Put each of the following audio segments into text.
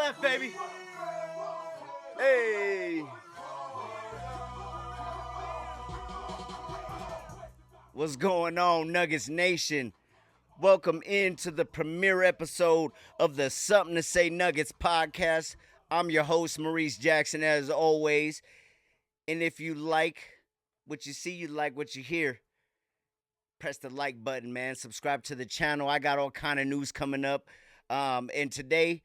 left, baby. Hey. What's going on, Nuggets Nation? Welcome into the premiere episode of the Something to Say Nuggets podcast. I'm your host, Maurice Jackson, as always. And if you like what you see, you like what you hear, press the like button, man. Subscribe to the channel. I got all kind of news coming up. And today,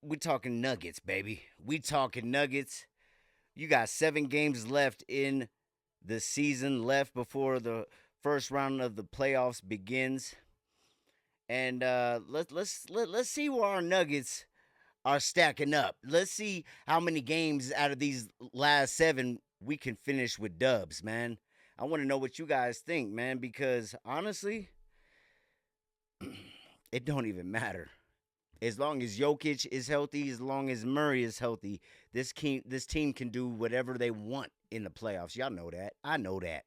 we talking Nuggets, baby. We talking Nuggets. You got 7 games left in the season, left before the first round of the playoffs begins. And let's see where our Nuggets are stacking up. Let's see how many games out of these last 7 we can finish with dubs, man. I want to know what you guys think, man, because honestly, it don't even matter. As long as Jokic is healthy, as long as Murray is healthy, this team can do whatever they want in the playoffs. Y'all know that. I know that.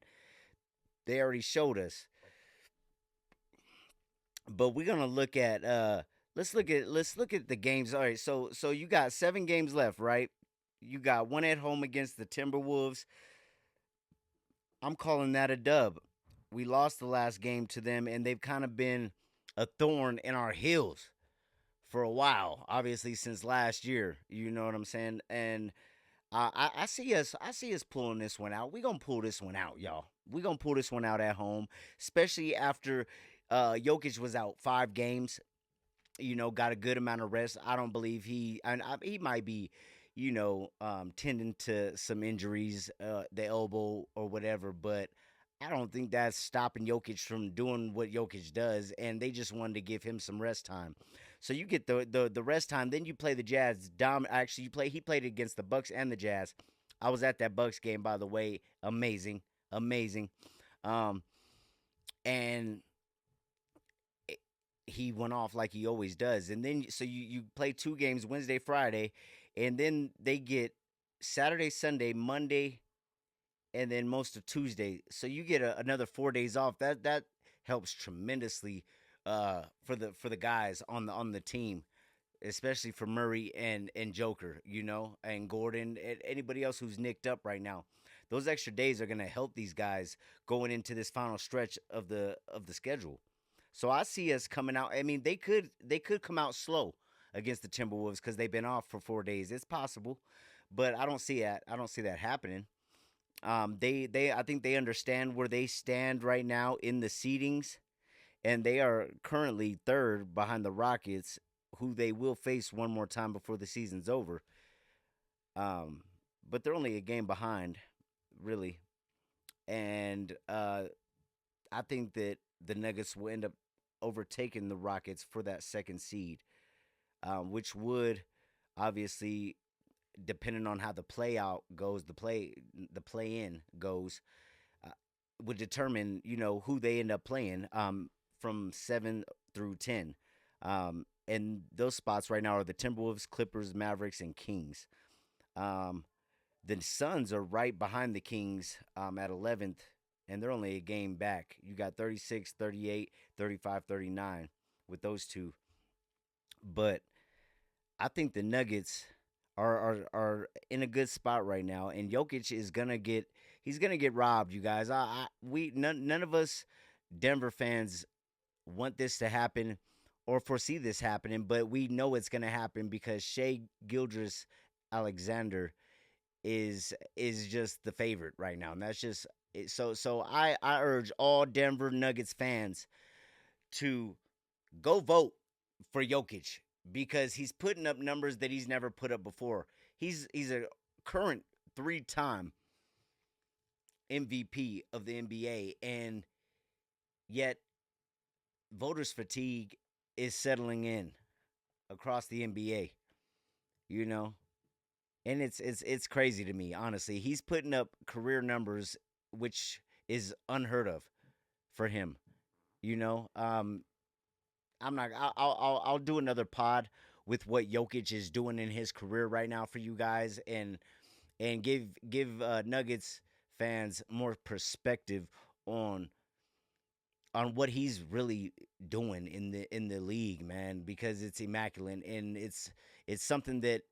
They already showed us. But we're gonna look at let's look at the games. All right, so you got 7 games left, right? You got one at home against the Timberwolves. I'm calling that a dub. We lost the last game to them, and they've kind of been a thorn in our heels for a while. Obviously, since last year, you know what I'm saying. And I see us pulling this one out. We gonna pull this one out, y'all. We gonna pull this one out at home, especially after Jokic was out 5 games. Got a good amount of rest. I don't believe he might be, tending to some injuries, the elbow or whatever. But I don't think that's stopping Jokic from doing what Jokic does. And they just wanted to give him some rest time. So you get the rest time. Then you play the Jazz. Actually, he played against the Bucks and the Jazz. I was at that Bucks game, by the way. Amazing, amazing. Um, and he went off like he always does. And then so you play 2 games Wednesday, Friday, and then they get Saturday, Sunday, Monday, and then most of Tuesday. So you get another 4 days off. That helps tremendously for the guys on the team, especially for Murray and Joker, and Gordon and anybody else who's nicked up right now. Those extra days are gonna help these guys going into this final stretch of the schedule. So I see us coming out. I mean, they could come out slow against the Timberwolves because they've been off for 4 days. It's possible, but I don't see that. I don't see that happening. I think they understand where they stand right now in the seedings, and they are currently third behind the Rockets, who they will face one more time before the season's over. Um, but they're only a game behind, really, and I think that the Nuggets will end up overtaking the Rockets for that second seed, which would obviously, depending on how the play out goes, the play in goes, uh, would determine who they end up playing from 7 through 10. And those spots right now are the Timberwolves, Clippers, Mavericks, and Kings. Um, the Suns are right behind the Kings at 11th, and they're only a game back. You got 36, 38, 35, 39 with those two. But I think the Nuggets are in a good spot right now, and Jokic is gonna get robbed, you guys. None of us Denver fans want this to happen or foresee this happening, but we know it's gonna happen because Shea Gildress Alexander is just the favorite right now, and that's just so I urge all Denver Nuggets fans to go vote for Jokic because he's putting up numbers that he's never put up before. He's a current 3-time MVP of the NBA, and yet voters fatigue is settling in across the NBA. You know, and it's crazy to me, honestly. He's putting up career numbers which is unheard of for him. You know, I'm not. I'll do another pod with what Jokic is doing in his career right now for you guys, and give Nuggets fans more perspective on on what he's really doing in the league, man, because it's immaculate and it's something that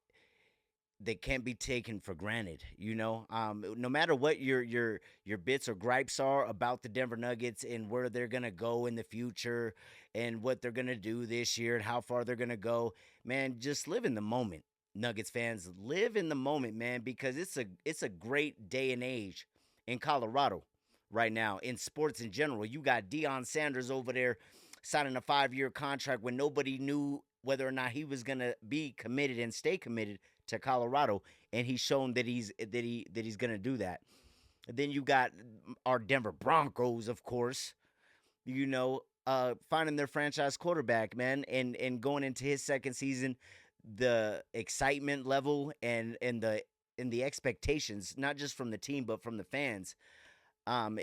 can't be taken for granted. No matter what your bits or gripes are about the Denver Nuggets and where they're gonna go in the future and what they're gonna do this year and how far they're gonna go, man, just live in the moment. Nuggets fans, live in the moment, man, because it's a great day and age in Colorado right now in sports in general. You got Deion Sanders over there signing a 5-year contract when nobody knew whether or not he was gonna be committed and stay committed to Colorado, and he's shown that he's gonna do that. And then you got our Denver Broncos, of course. Finding their franchise quarterback, man, and going into his second season, the excitement level and the expectations, not just from the team but from the fans,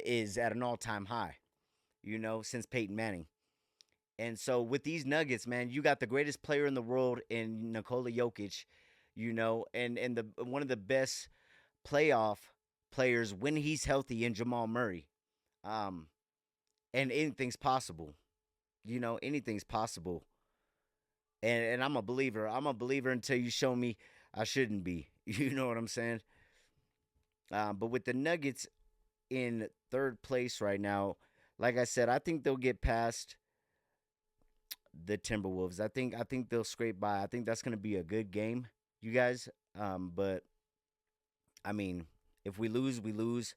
is at an all time high. Since Peyton Manning. And so with these Nuggets, man, you got the greatest player in the world in Nikola Jokic, and the one of the best playoff players when he's healthy in Jamal Murray. Um, and anything's possible. Anything's possible. And I'm a believer. I'm a believer until you show me I shouldn't be. You know what I'm saying? But with the Nuggets in third place right now, like I said, I think they'll get past the Timberwolves. I think they'll scrape by. I think that's going to be a good game, you guys. But I mean, if we lose, we lose.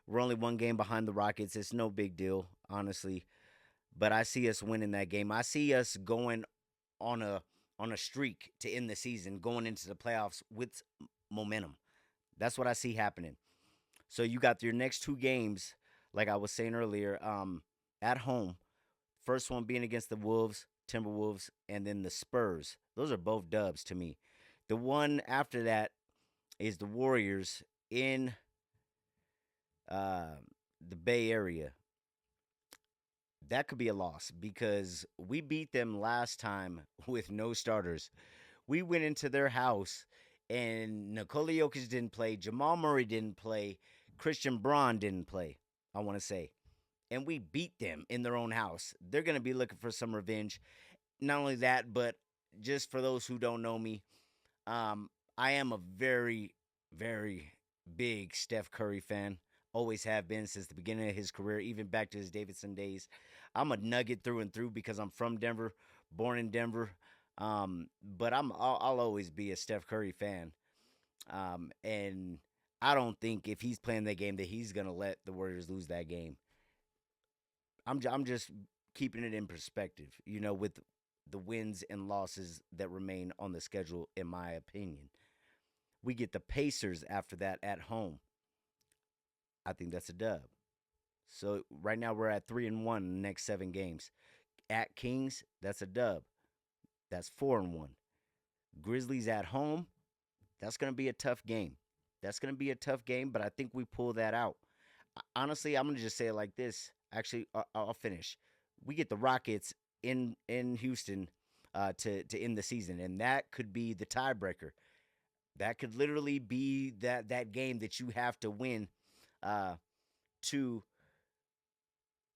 We're only one game behind the Rockets. It's no big deal, honestly. But I see us winning that game. I see us going on a streak to end the season, going into the playoffs with momentum. That's what I see happening. So you got your next two games, like I was saying earlier, at home. First one being against the Wolves, Timberwolves, and then the Spurs. Those are both dubs to me. The one after that is the Warriors in uh, the Bay Area. That could be a loss because we beat them last time with no starters. We went into their house and Nikola Jokic didn't play, Jamal Murray didn't play, Christian Braun didn't play, I want to say. And we beat them in their own house. They're going to be looking for some revenge. Not only that, but just for those who don't know me, um, I am a very, very big Steph Curry fan. Always have been since the beginning of his career, even back to his Davidson days. I'm a Nugget through and through because I'm from Denver, born in Denver. But I'll always be a Steph Curry fan. And I don't think if he's playing that game that he's gonna let the Warriors lose that game. I'm just keeping it in perspective, with the wins and losses that remain on the schedule, in my opinion. We get the Pacers after that at home. I think that's a dub. So right now we're at 3-1 in the next 7 games. At Kings, that's a dub. That's 4-1. Grizzlies at home, that's gonna be a tough game. That's gonna be a tough game, but I think we pull that out. Honestly, I'm gonna just say it like this. Actually, I'll finish. We get the Rockets in Houston to end the season, and that could be the tiebreaker. That could literally be that game that you have to win uh, to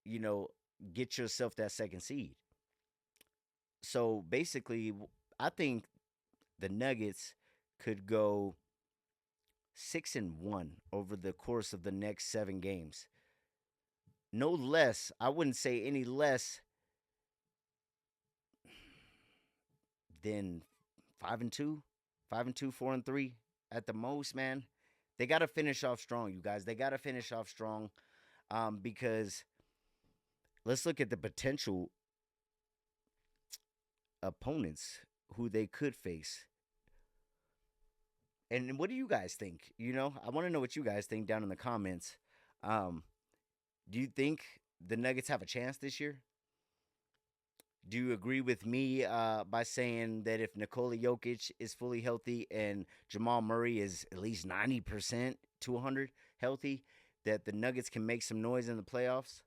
you know get yourself that second seed. So basically, I think the Nuggets could go 6-1 over the course of the next 7 games. No less. I wouldn't say any less than 5-2, 5-2, 4-3 at the most, man. They got to finish off strong, you guys. They got to finish off strong, because let's look at the potential opponents who they could face. And what do you guys think? I want to know what you guys think down in the comments. Um, do you think the Nuggets have a chance this year? Do you agree with me by saying that if Nikola Jokic is fully healthy and Jamal Murray is at least 90% to 100 healthy, that the Nuggets can make some noise in the playoffs?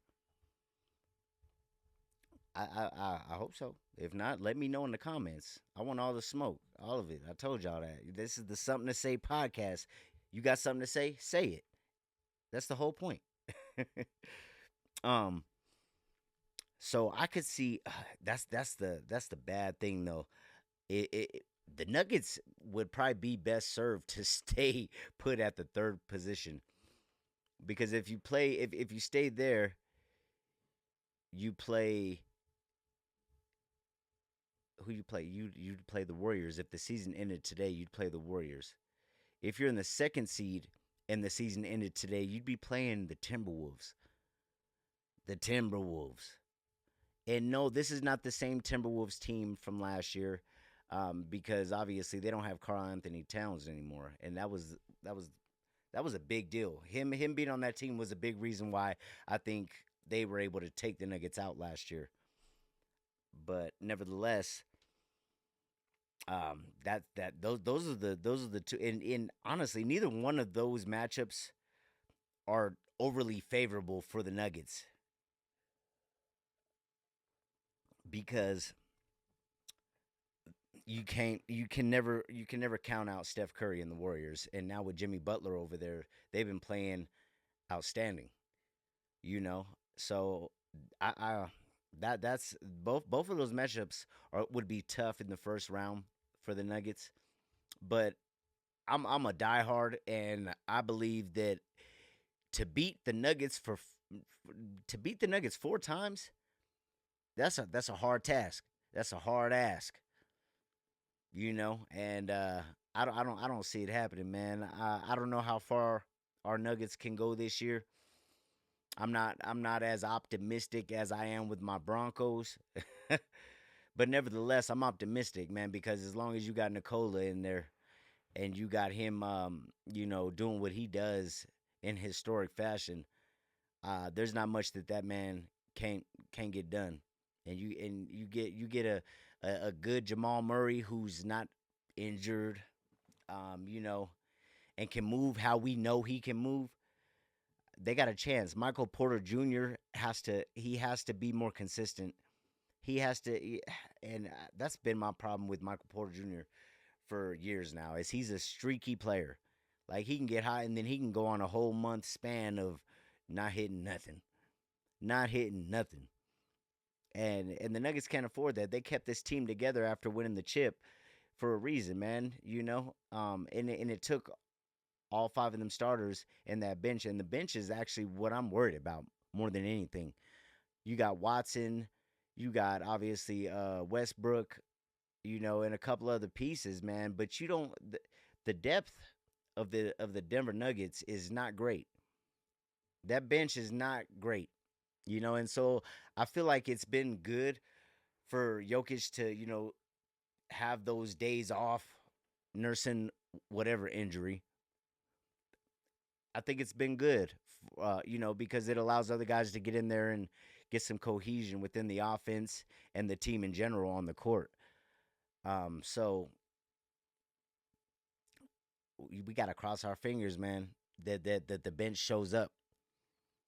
I hope so. If not, let me know in the comments. I want all the smoke, all of it. I told y'all that. This is the Something to Say podcast. You got something to say? Say it. That's the whole point. um, So I could see that's the bad thing though. The Nuggets would probably be best served to stay put at the third position because if you stay there, you play who you play. You'd play the Warriors. If the season ended today, you'd play the Warriors. If you're in the second seed and the season ended today, you'd be playing the Timberwolves. The Timberwolves. And no, this is not the same Timberwolves team from last year, because obviously they don't have Carl Anthony Towns anymore, and that was that was a big deal. Him being on that team was a big reason why I think they were able to take the Nuggets out last year. But nevertheless, those are the two, and honestly, neither one of those matchups are overly favorable for the Nuggets because you can never count out Steph Curry and the Warriors. And now with Jimmy Butler over there, they've been playing outstanding. You know, so I that's both of those matchups would be tough in the first round for the Nuggets. But I'm a diehard, and I believe that to beat the Nuggets to beat the Nuggets 4 times, that's a hard task. That's a hard ask. And I don't see it happening, man. I don't know how far our Nuggets can go this year. I'm not as optimistic as I am with my Broncos. But nevertheless, I'm optimistic, man, because as long as you got Nikola in there and you got him doing what he does in historic fashion, there's not much that man can't can't get done. And you get a good Jamal Murray who's not injured, you know, and can move how we know he can move. They got a chance. Michael Porter Jr. has to be more consistent. He has to, and that's been my problem with Michael Porter Jr. for years now. Is he's a streaky player. Like he can get hot and then he can go on a whole month span of not hitting nothing, not hitting nothing. And the Nuggets can't afford that. They kept this team together after winning the chip for a reason, man. And it took all five of them starters in that bench, and the bench is actually what I'm worried about more than anything. You got Watson, you got obviously Westbrook, and a couple other pieces, man. But you don't the depth of the Denver Nuggets is not great. That bench is not great, and so I feel like it's been good for Jokic to have those days off nursing whatever injury. I think it's been good, because it allows other guys to get in there and get some cohesion within the offense and the team in general on the court. So we got to cross our fingers, man, that the bench shows up.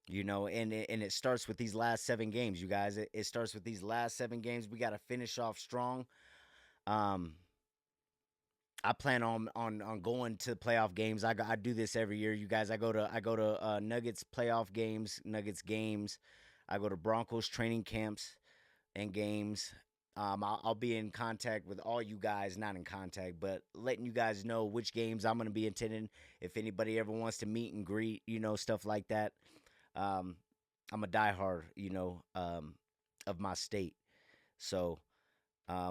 And it starts with these last 7 games, you guys. It starts with these last 7 games. We got to finish off strong. Um, I plan on going to playoff games. I do this every year, you guys. I go to Nuggets playoff games, Nuggets games. I go to Broncos training camps and games. I'll be in contact with all you guys, not in contact, but letting you guys know which games I'm going to be attending. If anybody ever wants to meet and greet, stuff like that. Um, I'm a diehard, of my state. So,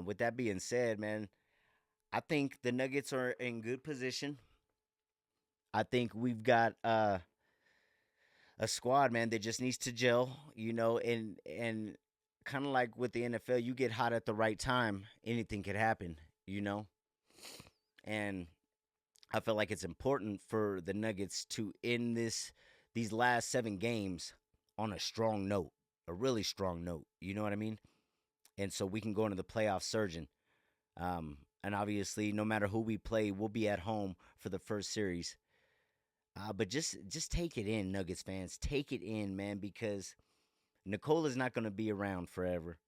with that being said, man, I think the Nuggets are in good position. I think we've got a squad, man, that just needs to gel, and kind of like with the NFL, you get hot at the right time, anything could happen, you know. And I feel like it's important for the Nuggets to end these last 7 games on a strong note, a really strong note. You know what I mean? And so we can go into the playoffs surging. And obviously, no matter who we play, we'll be at home for the first series. But just take it in, Nuggets fans. Take it in, man, because Nicola's not going to be around forever.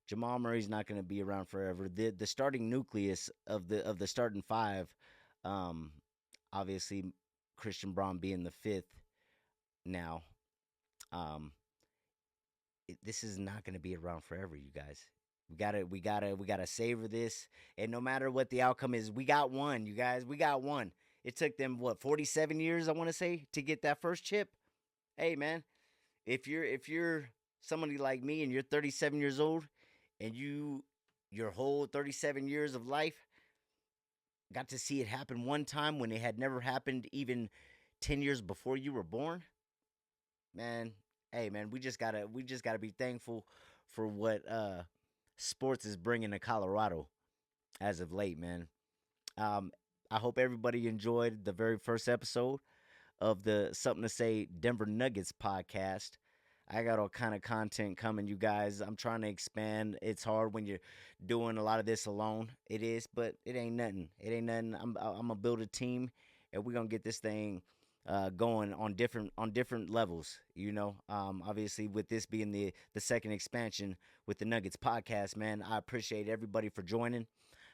Jamal Murray's not going to be around forever. The starting nucleus of the starting five, um, obviously Christian Braun being the fifth now, um, this is not going to be around forever, you guys. We gotta savor this, and no matter what the outcome is, we got one, you guys. We got one. It took them what 47 years, I want to say, to get that first chip. Hey, man, if you're somebody like me and you're 37 years old, and your whole 37 years of life got to see it happen one time when it had never happened even 10 years before you were born, man, hey man, we just gotta be thankful for what sports is bringing to Colorado as of late, man. Um, I hope everybody enjoyed the very first episode of the Something to Say Denver Nuggets podcast. I got all kind of content coming, you guys. I'm trying to expand. It's hard when you're doing a lot of this alone. It is, but it ain't nothing. It ain't nothing. I'm gonna build a team, and we're gonna get this thing going on different levels. Obviously with this being the second expansion with the Nuggets podcast, man. I appreciate everybody for joining.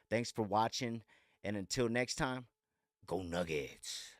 Thanks for watching, and until next time, go Nuggets.